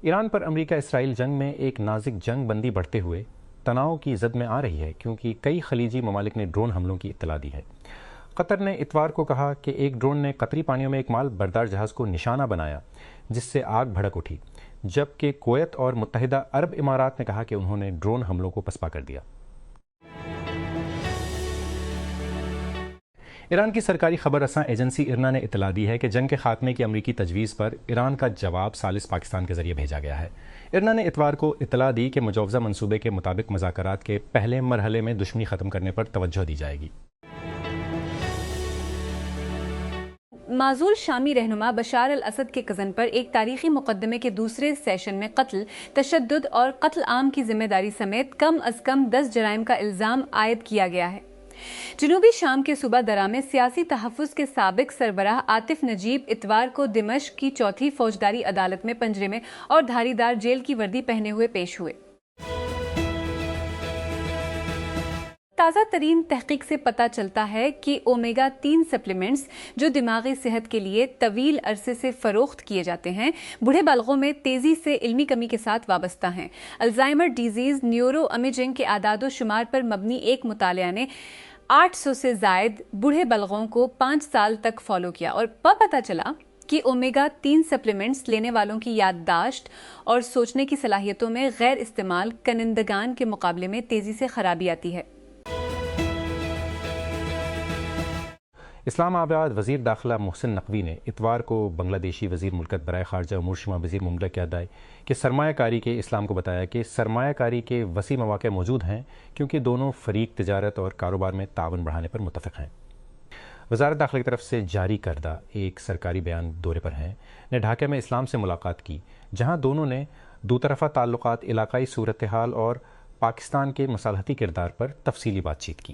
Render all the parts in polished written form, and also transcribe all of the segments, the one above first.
ایران پر امریکہ اسرائیل جنگ میں ایک نازک جنگ بندی بڑھتے ہوئے تناؤ کی زد میں آ رہی ہے کیونکہ کئی خلیجی ممالک نے ڈرون حملوں کی اطلاع دی ہے۔ قطر نے اتوار کو کہا کہ ایک ڈرون نے قطری پانیوں میں ایک مال بردار جہاز کو نشانہ بنایا جس سے آگ بھڑک اٹھی، جبکہ کویت اور متحدہ عرب امارات نے کہا کہ انہوں نے ڈرون حملوں کو پسپا کر دیا۔ ایران کی سرکاری خبر رساں ایجنسی ارنا نے اطلاع دی ہے کہ جنگ کے خاتمے کی امریکی تجویز پر ایران کا جواب ثالث پاکستان کے ذریعے بھیجا گیا ہے۔ ارنا نے اتوار کو اطلاع دی کہ مجوزہ منصوبے کے مطابق مذاکرات کے پہلے مرحلے میں دشمنی ختم کرنے پر توجہ دی جائے گی۔ معزول شامی رہنما بشار الاسد کے کزن پر ایک تاریخی مقدمے کے دوسرے سیشن میں قتل، تشدد اور قتل عام کی ذمہ داری سمیت کم از کم 10 جرائم کا الزام عائد کیا گیا ہے۔ جنوبی شام کے صوبہ درہ میں سیاسی تحفظ کے سابق سربراہ عاطف نجیب اتوار کو دمشق کی چوتھی فوجداری عدالت میں پنجرے میں اور دھاری دار جیل کی وردی پہنے ہوئے پیش ہوئے۔ تازہ ترین تحقیق سے پتہ چلتا ہے کہ اومیگا 3 سپلیمنٹس جو دماغی صحت کے لیے طویل عرصے سے فروخت کیے جاتے ہیں، بوڑھے بالغوں میں تیزی سے علمی کمی کے ساتھ وابستہ ہیں۔ الزائمر ڈیزیز نیورو امیجنگ کے اعداد و شمار پر مبنی ایک مطالعہ نے 800 سے زائد بوڑھے بالغوں کو 5 سال تک فالو کیا اور پتہ چلا کہ اومیگا 3 سپلیمنٹس لینے والوں کی یادداشت اور سوچنے کی صلاحیتوں میں غیر استعمال کنندگان کے مقابلے میں تیزی سے خرابی آتی ہے۔ اسلام آباد وزیر داخلہ محسن نقوی نے اتوار کو بنگلہ دیشی وزیر مملکت برائے خارجہ امور شمار وزیر مملکت کہ سرمایہ کاری کے اسلام کو بتایا کہ سرمایہ کاری کے وسیع مواقع موجود ہیں کیونکہ دونوں فریق تجارت اور کاروبار میں تعاون بڑھانے پر متفق ہیں۔ وزارت داخلہ کی طرف سے جاری کردہ ایک سرکاری بیان دورے پر ہیں نے ڈھاکہ میں اسلام سے ملاقات کی، جہاں دونوں نے دو طرفہ تعلقات، علاقائی صورتحال اور پاکستان کے مصالحتی کردار پر تفصیلی بات چیت کی۔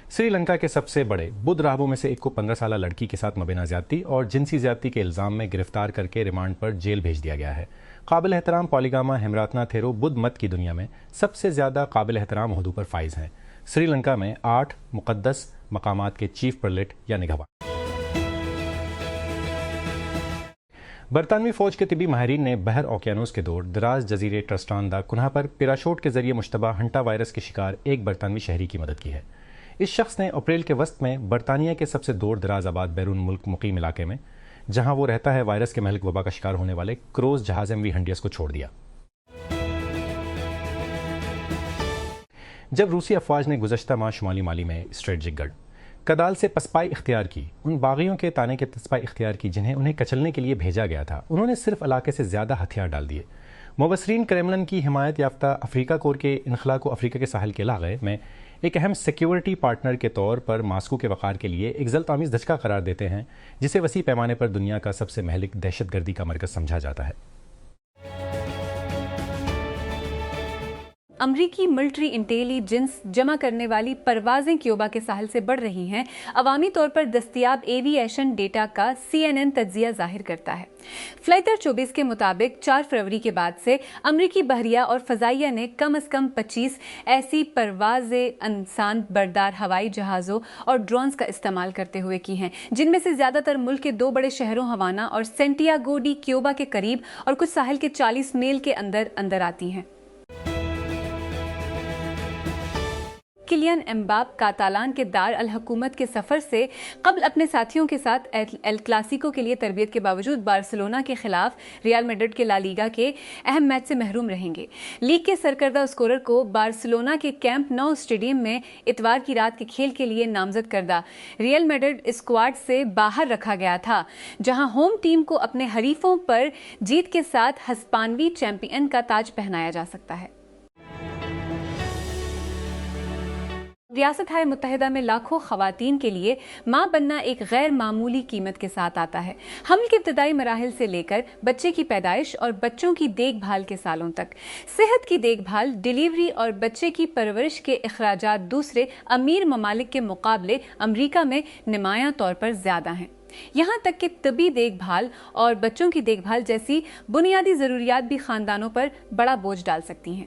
سری لنکا کے سب سے بڑے بدھ راہبوں میں سے ایک کو 15 سالہ لڑکی کے ساتھ مبینہ زیادتی اور جنسی زیادتی کے الزام میں گرفتار کر کے ریمانڈ پر جیل بھیج دیا گیا ہے۔ قابل احترام پالیگاما ہیمراتنا تھیرو بدھ مت کی دنیا میں سب سے زیادہ قابل احترام عہدوں پر فائز ہیں۔ سری لنکا میں 8 مقدس مقامات کے چیف پرلٹ یا نگہبان۔ برطانوی فوج کے طبی ماہرین نے بحر اوقیانوس کے دور دراز جزیرے ٹرسٹان دا کنہا پر پیراشوٹ کے ذریعے مشتبہ ہنٹا وائرس کے شکار ایک برطانوی شہری کی مدد کی ہے۔ اس شخص نے اپریل کے وسط میں برطانیہ کے سب سے دور دراز آباد بیرون ملک مقیم علاقے میں جہاں وہ رہتا ہے وائرس کے مہلک وبا کا شکار ہونے والے کروز جہاز MV ہنڈیس کو چھوڑ دیا۔ جب روسی افواج نے گزشتہ ماہ شمالی مالی میں اسٹریٹجک گڑھ کدال سے پسپائی اختیار کی، ان باغیوں کے تانے کے پسپائی اختیار کی جنہیں انہیں کچلنے کے لیے بھیجا گیا تھا، انہوں نے صرف علاقے سے زیادہ ہتھیار ڈال دیے۔ مبصرین کریملن کی حمایت یافتہ افریقہ کور کے انخلا کو افریقہ کے ساحل کے علاقے میں ایک اہم سیکیورٹی پارٹنر کے طور پر ماسکو کے وقار کے لیے ایک ذلت آمیز دھچکا قرار دیتے ہیں، جسے وسیع پیمانے پر دنیا کا سب سے مہلک دہشت گردی کا مرکز سمجھا جاتا ہے۔ امریکی ملٹری انٹیلی جنس جمع کرنے والی پروازیں کیوبا کے ساحل سے بڑھ رہی ہیں، عوامی طور پر دستیاب ایوی ایشن ڈیٹا کا CNN تجزیہ ظاہر کرتا ہے۔ فلائٹر 24 کے مطابق 4 فروری کے بعد سے امریکی بحریہ اور فضائیہ نے کم از کم 25 ایسی پروازیں انسان بردار ہوائی جہازوں اور ڈرونز کا استعمال کرتے ہوئے کی ہیں، جن میں سے زیادہ تر ملک کے 2 بڑے شہروں ہوانا اور سینٹیاگو ڈی کیوبا کے قریب اور کچھ ساحل کے 40 میل کے اندر آتی ہیں۔ کلیان امباپ کاتالان کے دار الحکومت کے سفر سے قبل اپنے ساتھیوں کے ساتھ ایل کلاسیکو کے لیے تربیت کے باوجود بارسلونا کے خلاف ریال میڈرڈ کے لا لیگا کے اہم میچ سے محروم رہیں گے۔ لیگ کے سرکردہ اسکورر کو بارسلونا کے کیمپ نو اسٹیڈیم میں اتوار کی رات کے کھیل کے لیے نامزد کردہ ریال میڈرڈ اسکواڈ سے باہر رکھا گیا تھا، جہاں ہوم ٹیم کو اپنے حریفوں پر جیت کے ساتھ ہسپانوی چیمپئن کا تاج پہنایا جا سکتا ہے۔ ریاست ہائے متحدہ میں لاکھوں خواتین کے لیے ماں بننا ایک غیر معمولی قیمت کے ساتھ آتا ہے۔ حمل کے ابتدائی مراحل سے لے کر بچے کی پیدائش اور بچوں کی دیکھ بھال کے سالوں تک، صحت کی دیکھ بھال، ڈیلیوری اور بچے کی پرورش کے اخراجات دوسرے امیر ممالک کے مقابلے امریکہ میں نمایاں طور پر زیادہ ہیں۔ یہاں تک کہ طبی دیکھ بھال اور بچوں کی دیکھ بھال جیسی بنیادی ضروریات بھی خاندانوں پر بڑا بوجھ ڈال سکتی ہیں۔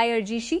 IRGC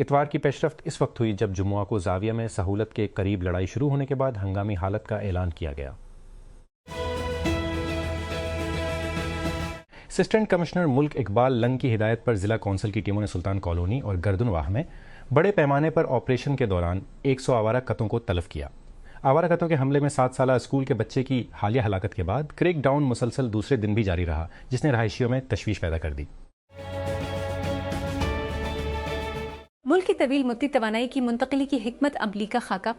اتوار کی پیشرفت اس وقت ہوئی جب جمعہ کو زاویہ میں سہولت کے قریب لڑائی شروع ہونے کے بعد ہنگامی حالت کا اعلان کیا گیا۔ اسسٹنٹ کمشنر ملک اقبال لنگ کی ہدایت پر ضلع کونسل کی ٹیموں نے سلطان کالونی اور گردن واہ میں بڑے پیمانے پر آپریشن کے دوران 100 آوارہ کتوں کو تلف کیا۔ آوارہ کتوں کے حملے میں 7 سالہ اسکول کے بچے کی حالیہ ہلاکت کے بعد کریک ڈاؤن مسلسل دوسرے دن بھی جاری رہا، جس نے رہائشیوں میں تشویش پیدا کر دی۔ ملک کی طویل مدتی توانائی کی منتقلی کی حکمت عملی کا خاکہ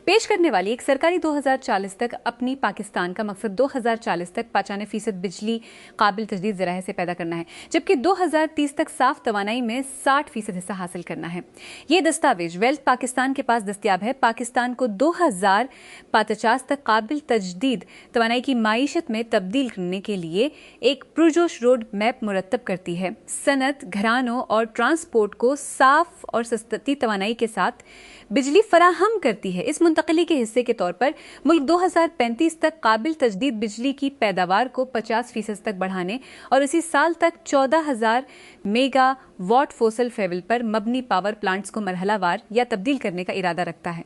پیش کرنے والی ایک سرکاری 2040 تک اپنی پاکستان کا مقصد 2040 تک 95% بجلی قابل تجدید ذرائع سے پیدا کرنا ہے، جبکہ 2030 تک صاف توانائی میں 60% حصہ حاصل کرنا ہے۔ یہ دستاویز ویلتھ پاکستان کے پاس دستیاب ہے۔ پاکستان کو 2050 تک قابل تجدید توانائی کی معیشت میں تبدیل کرنے کے لیے ایک پرجوش روڈ میپ مرتب کرتی ہے۔ صنعت، گھرانوں اور ٹرانسپورٹ کو صاف اور سستی توانائی کے ساتھ بجلی فراہم کرتی ہے۔ اس منتقلی کے حصے کے طور پر ملک 2035 تک قابل تجدید بجلی کی پیداوار کو 50% تک بڑھانے اور اسی سال تک 14,000 میگا واٹ فوسل فیول پر مبنی پاور پلانٹس کو مرحلہ وار یا تبدیل کرنے کا ارادہ رکھتا ہے۔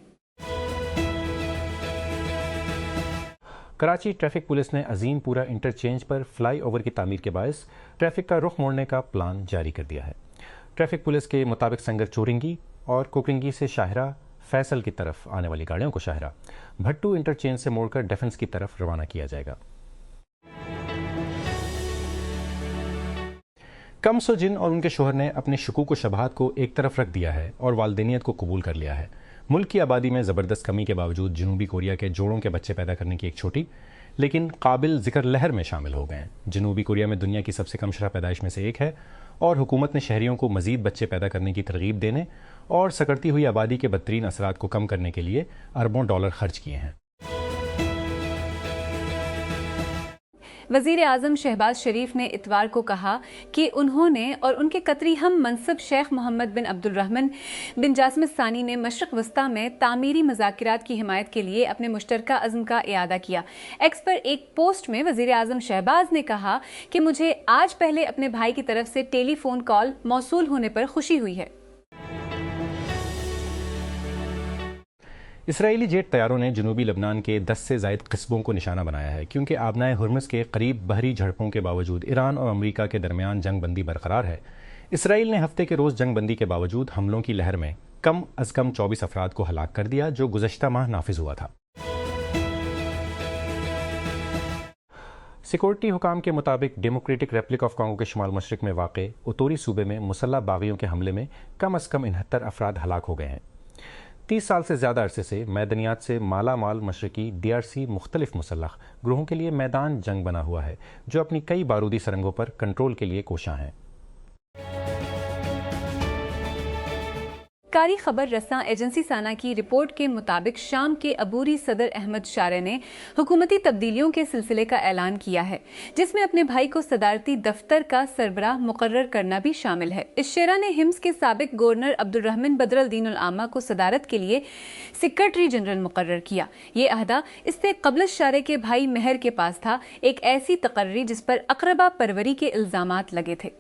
کراچی ٹریفک پولیس نے عظیم پورہ انٹرچینج پر فلائی اوور کی تعمیر کے باعث ٹریفک کا رخ موڑنے کا پلان جاری کر دیا ہے۔ ٹریفک پولیس کے مطابق سنگر چورنگی اور کوکرنگی سے شاہراہ فیصل کی طرف آنے والی گاڑیوں کو شاہراہ بھٹو انٹرچینج سے موڑ کر ڈیفنس کی طرف روانہ کیا جائے گا۔ کمس و جن اور ان کے شوہر نے اپنے شکوک و شبہات کو ایک طرف رکھ دیا ہے اور والدینیت کو قبول کر لیا ہے۔ ملک کی آبادی میں زبردست کمی کے باوجود جنوبی کوریا کے جوڑوں کے بچے پیدا کرنے کی ایک چھوٹی لیکن قابل ذکر لہر میں شامل ہو گئے ہیں۔ جنوبی کوریا میں دنیا کی سب سے کم شرح پیدائش میں سے ایک ہے اور حکومت نے شہریوں کو مزید بچے پیدا کرنے کی ترغیب دینے اور سکڑتی ہوئی آبادی کے بدترین اثرات کو کم کرنے کے لیے اربوں ڈالر خرچ کیے ہیں۔ وزیر اعظم شہباز شریف نے اتوار کو کہا کہ انہوں نے اور ان کے قطری ہم منصب شیخ محمد بن عبد الرحمن بن جاسم الثانی نے مشرق وسطیٰ میں تعمیری مذاکرات کی حمایت کے لیے اپنے مشترکہ عزم کا اعادہ کیا۔ ایکس پر ایک پوسٹ میں وزیر اعظم شہباز نے کہا کہ مجھے آج پہلے اپنے بھائی کی طرف سے ٹیلی فون کال موصول ہونے پر خوشی ہوئی ہے۔ اسرائیلی جیٹ طیاروں نے جنوبی لبنان کے 10 سے زائد قصبوں کو نشانہ بنایا ہے، کیونکہ آبنائے ہرمز کے قریب بحری جھڑپوں کے باوجود ایران اور امریکہ کے درمیان جنگ بندی برقرار ہے۔ اسرائیل نے ہفتے کے روز جنگ بندی کے باوجود حملوں کی لہر میں کم از کم 24 افراد کو ہلاک کر دیا، جو گزشتہ ماہ نافذ ہوا تھا۔ سیکورٹی حکام کے مطابق ڈیموکریٹک ریپبلک آف کانگو کے شمال مشرق میں واقع اوتوری صوبے میں مسلح باغیوں کے حملے میں کم از کم 69 افراد ہلاک ہو گئے ہیں۔ 30 سال سے زیادہ عرصے سے معدنیات سے مالا مال مشرقی DRC مختلف مسلح گروہوں کے لیے میدان جنگ بنا ہوا ہے، جو اپنی کئی بارودی سرنگوں پر کنٹرول کے لیے کوشاں ہیں۔ سرکاری خبر رساں ایجنسی سانا کی رپورٹ کے مطابق شام کے عبوری صدر احمد شارع نے حکومتی تبدیلیوں کے سلسلے کا اعلان کیا ہے، جس میں اپنے بھائی کو صدارتی دفتر کا سربراہ مقرر کرنا بھی شامل ہے۔ اس شعرا نے حمص کے سابق گورنر عبد الرحمن بدر الدین العامہ کو صدارت کے لیے سیکرٹری جنرل مقرر کیا۔ یہ عہدہ اس سے قبل شارع کے بھائی مہر کے پاس تھا، ایک ایسی تقرری جس پر اقربا پروری کے الزامات لگے تھے۔